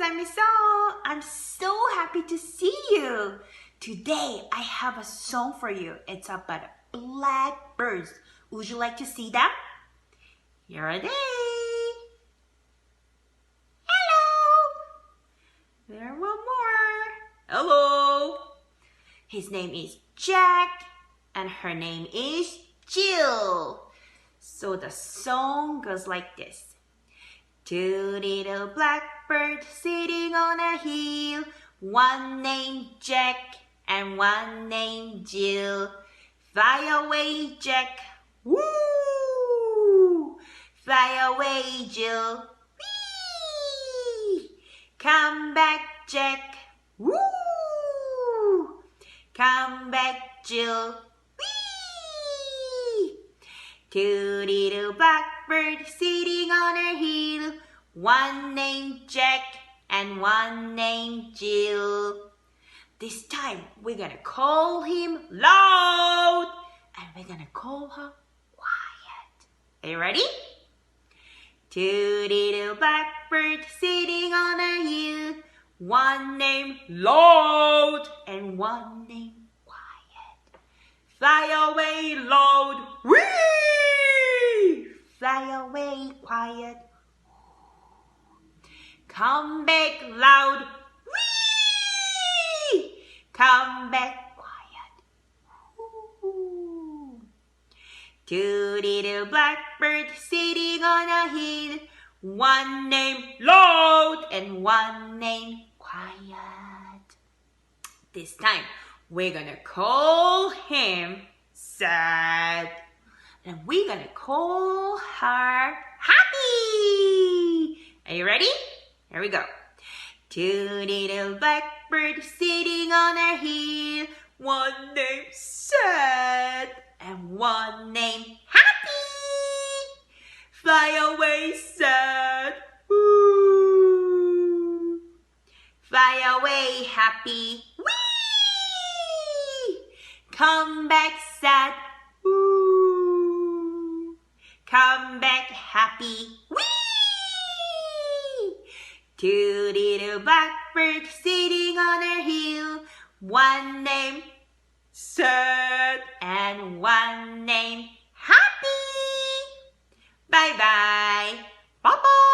friends, I'm Isol. I'm so happy to see you. Today, I have a song for you. It's about blackbirds. Would you like to see them? Here are they. Hello. There one more. Hello. His name is Jack and her name is Jill. So the song goes like this. Two little blackbirds sitting on a hill, one named Jack and one named Jill. Fly away, Jack, woo! Fly away, Jill, wee! Come back, Jack, woo! Come back, Jill, wee! Two little blackbirds sitting on a hill, one named Jack and one named Jill. This time we're gonna call him loud and we're gonna call her quiet. Are you ready? Two little blackbirds sitting on a hill, one named loud and one named quiet. Fly away loud, whee! Fly away quiet. Come back loud, whee! Come back quiet. Ooh. Two little blackbirds sitting on a hill, one named loud and one named quiet. This time we're gonna call him sad. And we're gonna call her happy. Are you ready? Here we go. Two little blackbirds sitting on a hill, one named sad and one named happy. Fly away, sad. Ooh. Fly away, happy. Whee! Come back, sad. Ooh. Come back, happy. Whee! Two little blackbirds sitting on a hill, one named sad and one named happy. Bye-bye. Bye-bye.